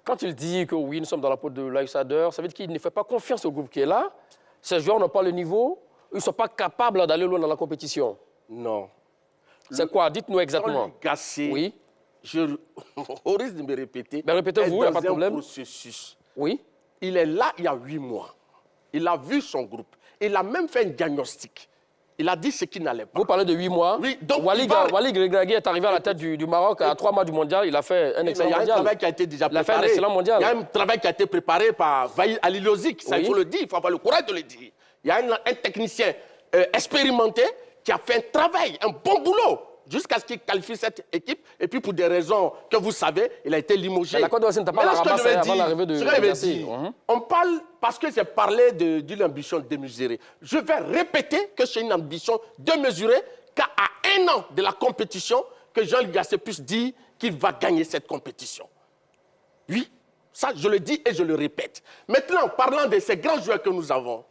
Quand il dit que oui, nous sommes dans la peau de l'outsider, ça veut dire qu'il ne fait pas confiance au groupe qui est là. Ces joueurs n'ont pas le niveau, ils ne sont pas capables d'aller loin dans la compétition.
Non.
C'est quoi? Dites-nous exactement.
Gasset,
oui.
Au risque de me répéter,
mais répétez-vous, il n'y a pas de problème.
Processus.
Oui.
Il est là il y a 8 mois. Il a vu son groupe. Il a même fait un diagnostic. Il a dit ce qui n'allait pas.
Vous parlez de 8 mois.
Oui, donc
Walid Regragui est arrivé à la tête du Maroc à 3 mois du mondial. Il a fait un excellent mondial.
Il y a un travail qui a été déjà préparé.
Il a fait un excellent mondial.
Il y a un travail qui a été préparé par Vaïd Ali Lozic. Ça, il faut le dire. Il faut avoir le courage de le dire. Il y a un technicien expérimenté qui a fait un travail, un bon boulot, jusqu'à ce qu'il qualifie cette équipe. Et puis, pour des raisons que vous savez, il a été limogé.
Mais la Côte d'Ivoire n'était pas la ramasse avant l'arrivée de Gasset.
On parle, parce que j'ai parlé d'une ambition démesurée. Je vais répéter que c'est une ambition démesurée, qu'à 1 an de la compétition, que Jean-Luc Gasset puisse dire qu'il va gagner cette compétition. Oui, ça, je le dis et je le répète. Maintenant, parlant de ces grands joueurs que nous avons,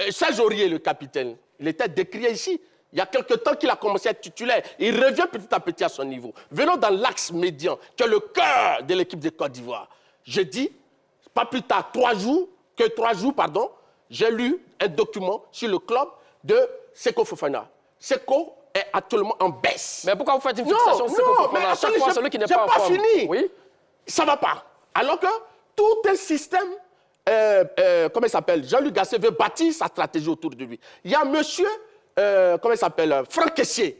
Serge Aurier, le capitaine, il était décrié ici. Il y a quelque temps qu'il a commencé à être titulaire. Il revient petit à petit à son niveau. Venons dans l'axe médian, qui est le cœur de l'équipe de Côte d'Ivoire. Je dis, pas plus tard, 3 jours, j'ai lu un document sur le club de Seko Fofana. Seko est actuellement en baisse.
Mais pourquoi vous faites une fixation sur Seko Fofana? À chaque fois, celui qui n'est pas en forme.
C'est pas fini.
Oui.
Ça ne va pas. Alors que tout un système, comment il s'appelle, Jean-Luc Gasset veut bâtir sa stratégie autour de lui. Il y a monsieur, comment il s'appelle, Franck Kessié,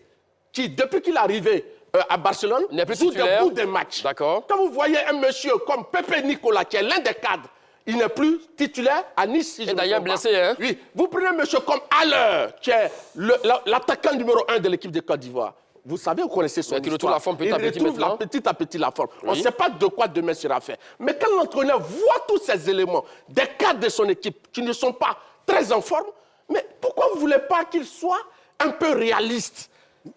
qui, depuis qu'il est arrivé à Barcelone, joue debout des matchs.
D'accord.
Quand vous voyez un monsieur comme Pepe Nicolas, qui est l'un des cadres, il n'est plus titulaire à Nice. Si
et d'ailleurs blessé, hein?
Oui. Vous prenez un monsieur comme Haller, qui est l'attaquant numéro 1 de l'équipe de Côte d'Ivoire. Vous savez, vous connaissez son histoire.
Il retrouve la forme petit à petit maintenant.
Petit à petit la forme. Oui. On ne sait pas de quoi demain sera fait. Mais quand l'entraîneur voit tous ces éléments, des cadres de son équipe qui ne sont pas très en forme, mais pourquoi vous ne voulez pas qu'il soit un peu réaliste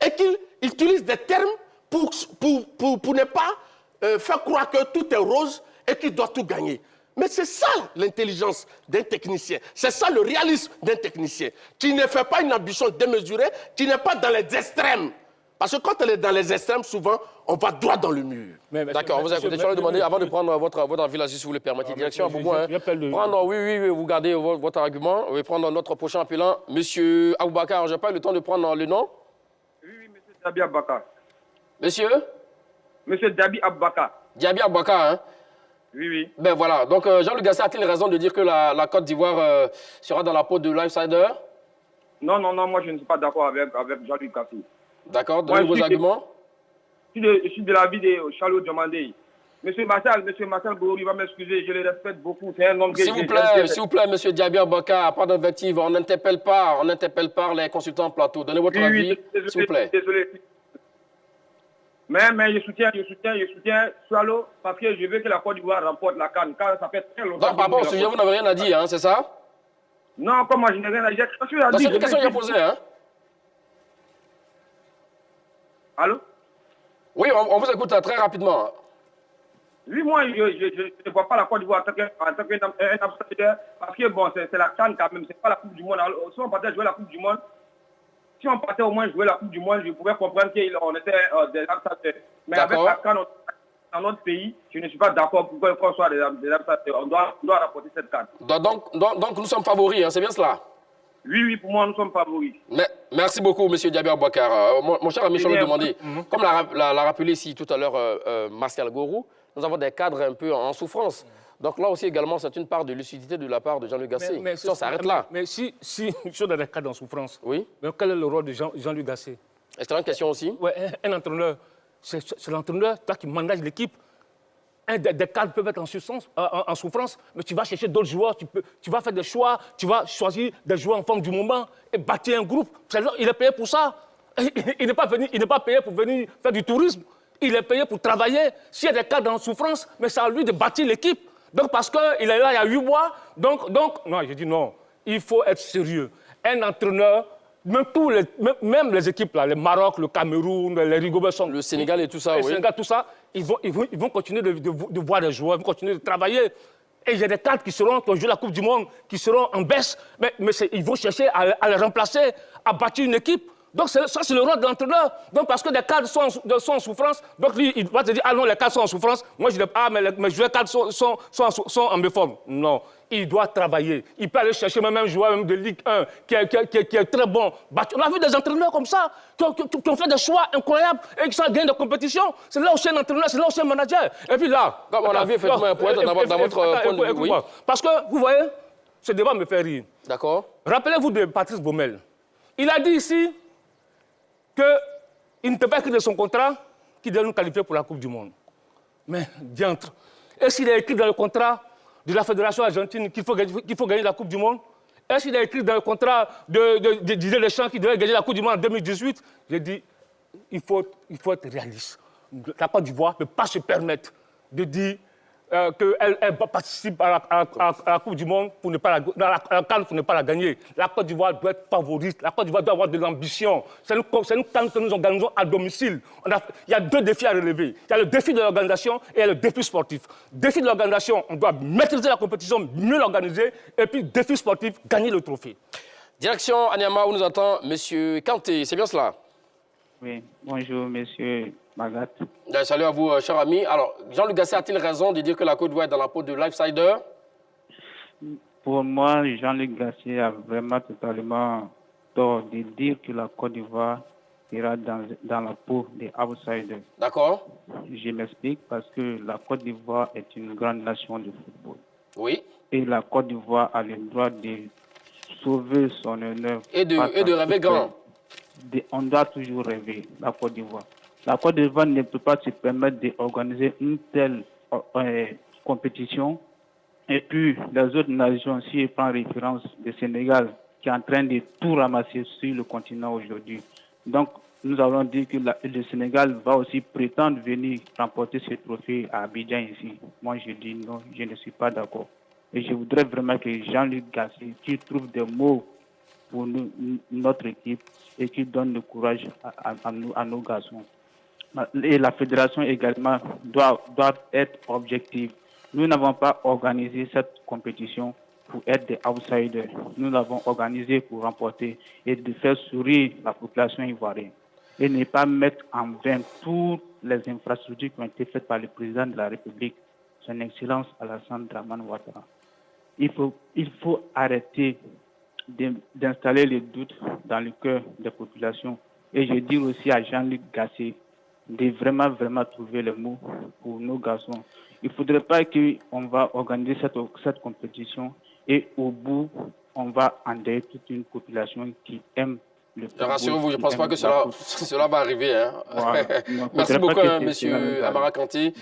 et qu'il utilise des termes pour ne pas faire croire que tout est rose et qu'il doit tout gagner? Mais c'est ça l'intelligence d'un technicien. C'est ça le réalisme d'un technicien. Qui ne fait pas une ambition démesurée, qui n'est pas dans les extrêmes. Parce que quand elle est dans les extrêmes, souvent, on va droit dans le mur.
D'accord, vous écoutez, je vais demander, avant de prendre votre avis là-dessus, si vous le permettez, direction à Boubouin. Oui, vous gardez votre argument. On va prendre notre prochain appelant, M. Aboubakar. Je n'ai pas eu le temps de prendre le nom.
Oui, M. Diaby Aboubakar.
Monsieur?
M. Diaby Aboubakar.
Diaby Aboubakar, hein?
Oui.
Ben voilà, donc Jean-Luc Gasset a-t-il raison de dire que la Côte d'Ivoire sera dans la peau de l'outsider?
Non, moi je ne suis pas d'accord avec Jean-Luc Gasset.
D'accord, donnez vos arguments.
Je suis de l'avis de Charles Diomandé. Monsieur Marcel Gouri va m'excuser, je le respecte beaucoup. C'est un homme qui...
S'il vous plaît, monsieur Diaby Aboubakar, pas d'invective, on n'interpelle pas les consultants en plateau. Donnez votre avis, s'il vous plaît.
Désolé. Mais je soutiens Swallow parce que je veux que la Côte d'Ivoire remporte la CAN. Car ça fait très longtemps.
Donc, par rapport au sujet, vous n'avez rien à dire, hein, c'est ça?
Non, comment je n'ai rien à dire.
C'est une question que j'ai posée, hein?
Allô?
Oui, on vous écoute très rapidement.
Oui, moi, je ne vois pas la Côte d'Ivoire en tant qu'un ambassadeur, parce que bon, c'est la CAN quand même, c'est pas la Coupe du Monde. Alors, si on partait jouer la Coupe du Monde, si on partait au moins jouer la Coupe du Monde, je pouvais comprendre qu'on était des ambassadeurs. Mais avec la CAN dans notre pays, je ne suis pas d'accord pour qu'on soit des ambassadeurs. On doit rapporter cette CAN.
Donc nous sommes favoris, hein, c'est bien cela?
Oui, pour moi, nous sommes favoris.
Merci beaucoup, M. Diaby Aboubacar. Mon cher ami, je vais demander, comme l'a rappelé ici tout à l'heure Martial Gourou, nous avons des cadres un peu en souffrance. Donc là aussi également, c'est une part de lucidité de la part de Jean-Luc Gasset. Si on s'arrête là.
Mais si ils sont dans des cadres en souffrance,
oui.
Mais quel est le rôle de Jean-Luc Gasset?
Excellente question aussi.
Ouais, un entraîneur, c'est l'entraîneur, toi qui manage l'équipe. Des cadres peuvent être en souffrance, mais tu vas chercher d'autres joueurs, tu vas faire des choix, tu vas choisir des joueurs en forme du moment et bâtir un groupe. Il est payé pour ça. Il n'est pas payé pour venir faire du tourisme. Il est payé pour travailler. S'il y a des cadres en souffrance, mais c'est à lui de bâtir l'équipe. Donc parce qu'il est là il y a 8 mois, donc non, je dis non. Il faut être sérieux. Un entraîneur, même les équipes, là, le Maroc, le Cameroun, les Rigobert,
le Sénégal et tout ça,
le Sénégal, tout ça, ils vont continuer de voir les joueurs, ils vont continuer de travailler. Et il y a des cadres qui ont joué la Coupe du Monde, qui seront en baisse, mais ils vont chercher à les remplacer, à bâtir une équipe. Donc ça, c'est le rôle de l'entraîneur. Donc parce que des cadres sont en souffrance, donc lui, il va te dire, ah non, les cadres sont en souffrance. Moi, je dis, ah, mais mes joueurs cadres sont en méforme. Non, il doit travailler. Il peut aller chercher même un joueur de Ligue 1 qui est très bon. On a vu des entraîneurs comme ça, qui ont fait des choix incroyables et qui sont gagnés de compétition. C'est là aussi un entraîneur, c'est là aussi un manager. Et puis là...
Comme on a vu effectivement un point dans votre point de vue, oui.
Parce que, vous voyez, ce débat me fait rire.
D'accord.
Rappelez-vous de Patrice Baumel. Il a dit ici qu'il ne peut pas écrire de son contrat qu'il doit nous qualifier pour la Coupe du Monde. Mais, diantre, est-ce qu'il a écrit dans le contrat de la Fédération argentine qu'il faut gagner la Coupe du Monde? Est-ce qu'il a écrit dans le contrat de Didier Deschamps qu'il devait gagner la Coupe du Monde en 2018? J'ai dit, il faut être réaliste. La Côte d'Ivoire ne peut pas se permettre de dire qu'elle participe à la Coupe du Monde pour ne pas la CAN pour ne pas la gagner. La Côte d'Ivoire doit être favorite. La Côte d'Ivoire doit avoir de l'ambition. C'est une CAN que nous organisons à domicile. Il y a 2 défis à relever. Il y a le défi de l'organisation et il y a le défi sportif. Défi de l'organisation, on doit maîtriser la compétition, mieux l'organiser. Et puis, défi sportif, gagner le trophée.
Direction Anyama, où nous attend M. Kanté. C'est bien cela?
Oui, bonjour, monsieur Magat.
Salut à vous, cher ami. Alors, Jean-Luc Gasset a-t-il raison de dire que la Côte d'Ivoire est dans la peau de l'outsider?
Pour moi, Jean-Luc Gasset a vraiment totalement tort de dire que la Côte d'Ivoire sera dans la peau des outsiders.
D'accord.
Je m'explique parce que la Côte d'Ivoire est une grande nation de football.
Oui.
Et la Côte d'Ivoire a le droit de sauver son honneur.
Et de rêver grand.
On doit toujours rêver, la Côte d'Ivoire. La Côte d'Ivoire ne peut pas se permettre d'organiser une telle compétition. Et puis, les autres nations, si je prends référence du Sénégal, qui est en train de tout ramasser sur le continent aujourd'hui. Donc, nous avons dit que le Sénégal va aussi prétendre venir remporter ce trophée à Abidjan ici. Moi, je dis non, je ne suis pas d'accord. Et je voudrais vraiment que Jean-Luc Gasset, qui trouve des mots pour notre équipe et qui donne le courage à nos garçons. Et la fédération également doit être objective. Nous n'avons pas organisé cette compétition pour être des outsiders. Nous l'avons organisée pour remporter et de faire sourire la population ivoirienne. Et ne pas mettre en vain toutes les infrastructures qui ont été faites par le président de la République, son Excellence Alassane Dramane Ouattara. Il faut arrêter d'installer les doutes dans le cœur des populations. Et je dis aussi à Jean-Luc Gasset de vraiment trouver les mots pour nos garçons. Il ne faudrait pas qu'on va organiser cette compétition et au bout, on va endeuiller toute une population qui aime
Rassurez-vous, je ne pense pas que cela va arriver. Hein.
Voilà.
Merci beaucoup, monsieur Amara Kanti,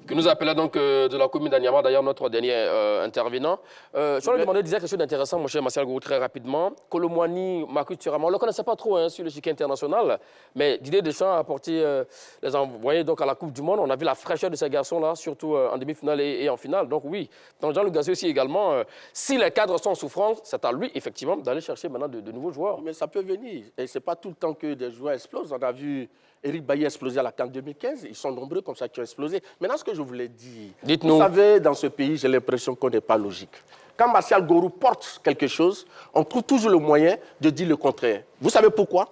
qui nous appelait donc de la commune d'Anyama, d'ailleurs notre dernier intervenant. Je lui demandais dire quelque chose d'intéressant, mon cher Martial Gourou, très rapidement. Colomwani, Marcus Thuram, on ne le connaissait pas trop sur le chiquet international, mais Didier Deschamps a apporté les envoyés donc, à la Coupe du Monde. On a vu la fraîcheur de ces garçons-là, surtout en demi-finale et en finale. Donc oui, dans Jean-Luc Gasset aussi également, si les cadres sont en souffrance, c'est à lui, effectivement, d'aller chercher maintenant de nouveaux joueurs.
Mais ça peut venir. Et ce n'est pas tout le temps que des joueurs explosent. On a vu Eric Bailly exploser à la CAN 2015. Ils sont nombreux comme ça qui ont explosé. Maintenant, ce que je voulais dire, vous savez, dans ce pays, j'ai l'impression qu'on n'est pas logique. Quand Martial Gourou porte quelque chose, on trouve toujours le moyen de dire le contraire. Vous savez pourquoi?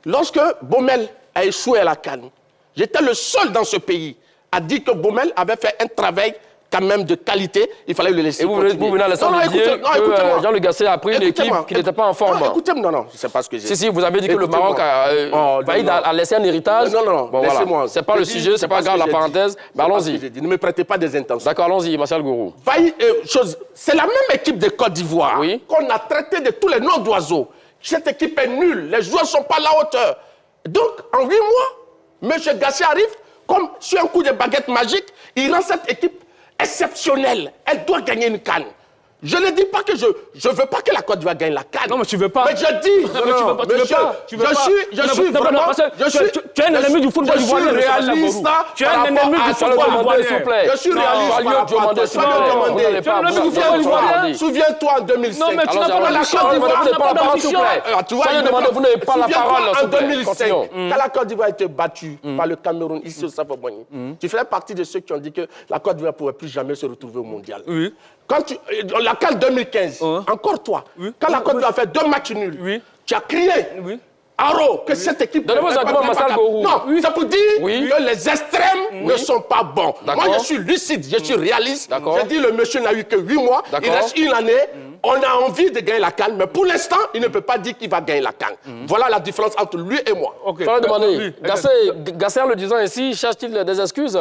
Lorsque Baumel a échoué à la CAN, j'étais le seul dans ce pays à dire que Baumel avait fait un travail quand même de qualité, il fallait le laisser continuer.
Vous venez à l'instant de dire que Jean-Luc Gasset a pris une équipe qui n'était pas en forme.
Écoutez-moi, non, c'est pas ce que j'ai dit.
Si, vous avez dit que le Maroc a laissé un héritage.
Non,
bon, laissez-moi. Voilà. C'est pas le sujet, c'est pas grave la parenthèse. Mais allons-y.
Ne me prêtez pas des intentions.
D'accord, allons-y, Martial Gourou.
C'est la même équipe de Côte d'Ivoire qu'on a traité de tous les noms d'oiseaux. Cette équipe est nulle, les joueurs ne sont pas à la hauteur. Donc, en 8 mois, M. Gasset arrive, comme sur un coup de baguette magique, il rend cette équipe exceptionnelle. Elle doit gagner une CAN. Je ne dis pas que je ne veux pas que la Côte d'Ivoire gagne la CAN.
Non, mais tu ne veux pas.
Mais je dis, tu es un ennemi du football ivoirien. Je suis réaliste.
Tu es un ennemi du football ivoirien.
Je suis réaliste. Tu es un ennemi du football ivoirien. Souviens-toi en 2005.
Non, mais tu n'as pas la Côte d'Ivoire.
Vous n'avez pas la parole.
En 2005, quand la Côte d'Ivoire a été battue par le Cameroun, ici au Safo-Boigny, tu fais partie de ceux qui ont dit que la Côte d'Ivoire ne pourrait plus jamais se retrouver au mondial. Quand la CAN 2015, encore toi, quand la Côte d'Ivoire a fait 2 matchs nuls, tu as crié, Aro, que cette équipe...
Donnez-moi un argument, Martial Gourou.
Non, c'est pour dire que les extrêmes ne sont pas bons. Moi, je suis lucide, je suis réaliste. J'ai dit le monsieur n'a eu que 8 mois, il reste une année. On a envie de gagner la CAN, mais pour l'instant, il ne peut pas dire qu'il va gagner la CAN. Voilà la différence entre lui et moi.
Il faut demander, Gasset, en le disant ainsi, cherche-t-il des excuses?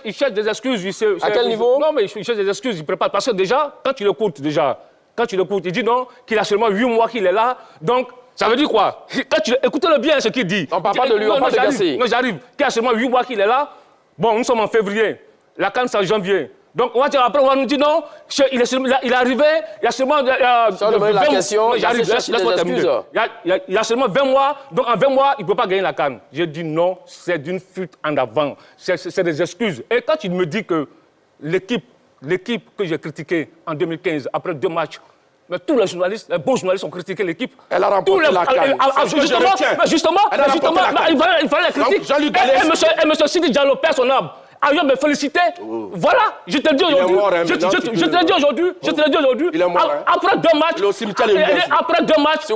Il cherche des excuses.
À quel niveau?
Non, mais il cherche des excuses, il prépare. Parce que déjà, quand tu l'écoutes, il dit non, qu'il a seulement 8 mois qu'il est là. Donc, ça veut dire quoi? Écoutez-le bien, ce qu'il dit.
On ne parle pas de lui, on parle de Gasset.
Non, j'arrive. Qu'il a seulement 8 mois qu'il est là. Bon, nous sommes en février. La CAN, c'est en janvier. Donc, après, on va nous dire non, il est arrivé, il y a seulement...
la question,
j'arrive, laisse-moi terminer. Il y a seulement 20 mois, donc en 20 mois, il ne peut pas gagner la CAN. J'ai dit non, c'est d'une fuite en avant. C'est des excuses. Et quand tu me dis que l'équipe que j'ai critiquée en 2015, après 2 matchs, mais tous les journalistes, les bons journalistes ont critiqué l'équipe.
Elle a remporté la CAN.
Justement, il fallait la critique. Et M. Sidi Diallo perd son âme. Ailleurs me féliciter. Voilà, je te le dis aujourd'hui. Je te le dis aujourd'hui.
Il est mort.
Après 2 matchs. Après 2 matchs,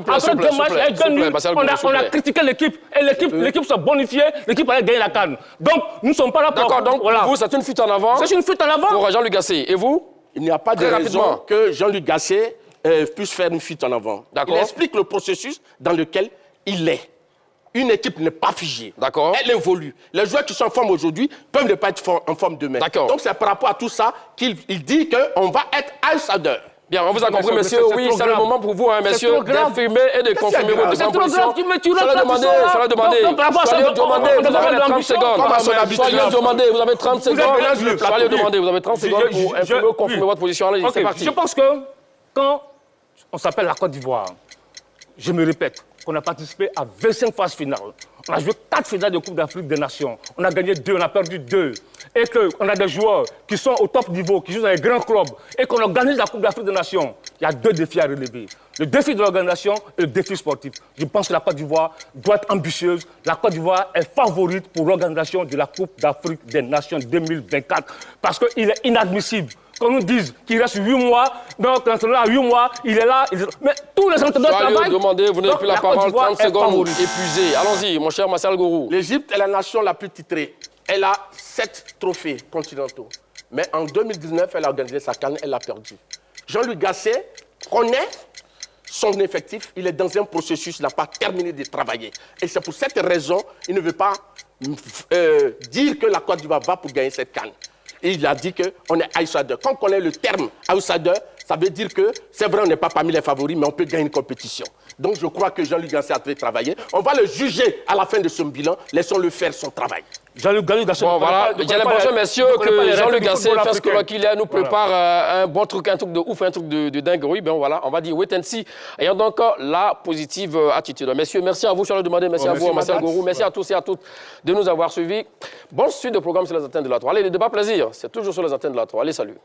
on a critiqué l'équipe. Et l'équipe s'est bonifiée. L'équipe allait gagner la CAN. Donc, nous ne sommes pas là pour...
D'accord, donc vous, c'est une fuite en avant.
C'est une fuite en avant.
Pour Jean-Luc Gasset. Et vous?
Il n'y a pas de raison que Jean-Luc Gasset puisse faire une fuite en avant. Il explique le processus dans lequel il est. Une équipe n'est pas figée.
D'accord.
Elle évolue. Les joueurs qui sont en forme aujourd'hui peuvent ne pas être en forme demain.
D'accord.
Donc c'est par rapport à tout ça qu'il dit qu'on va être outsider.
Bien, on vous a compris, messieurs. Oui, c'est le moment pour vous, messieurs, d'affirmer et de confirmer votre position.
C'est trop grave. Tu
Soyez demandé. Vous avez 30 secondes. Vous avez 30 secondes. Soyez demandé. Vous avez 30 secondes pour infirmer ou confirmer votre position. Allez, c'est parti.
Je pense que quand on s'appelle la Côte d'Ivoire, je me répète, qu'on a participé à 25 phases finales. On a joué 4 finales de Coupe d'Afrique des Nations. On a gagné 2, on a perdu 2. Et qu'on a des joueurs qui sont au top niveau, qui jouent dans les grands clubs, et qu'on organise la Coupe d'Afrique des Nations. Il y a 2 défis à relever. Le défi de l'organisation et le défi sportif. Je pense que la Côte d'Ivoire doit être ambitieuse. La Côte d'Ivoire est favorite pour l'organisation de la Coupe d'Afrique des Nations 2024. Parce qu'il est inadmissible qu'on nous dise qu'il reste 8 mois, donc l'entraîneur a 8 mois, il est là, mais tous les entraîneurs travaillent.
Vous n'avez plus la parole, 30 secondes épuisées. Allons-y, mon cher Martial Gourou.
L'Égypte est la nation la plus titrée. Elle a 7 trophées continentaux. Mais en 2019, elle a organisé sa CAN, elle l'a perdu. Jean-Luc Gasset connaît son effectif, il est dans un processus, il n'a pas terminé de travailler. Et c'est pour cette raison, il ne veut pas dire que la Côte d'Ivoire va pour gagner cette CAN. Et il a dit qu'on est outsider. Quand on connaît le terme outsider, ça veut dire que, c'est vrai, on n'est pas parmi les favoris, mais on peut gagner une compétition. Donc je crois que Jean-Luc Gasset a très travaillé. On va le juger à la fin de son bilan. Laissons-le faire son travail.
Jean-Luc Gasset.
Bon, voilà. J'ai l'impression, messieurs, que Jean-Luc Gasset fait ce qu'il a, nous prépare un bon truc, un truc de ouf, un truc de dingue. Oui, ben voilà, on va dire wait and see. Ayant donc la positive attitude. Messieurs, merci à vous, Charles Demandé, merci à vous, Martial Gorou, merci à tous et à toutes de nous avoir suivis. Bonne suite de programme sur les antennes de la 3. Allez, les débats plaisir, c'est toujours sur les antennes de la 3. Allez, salut.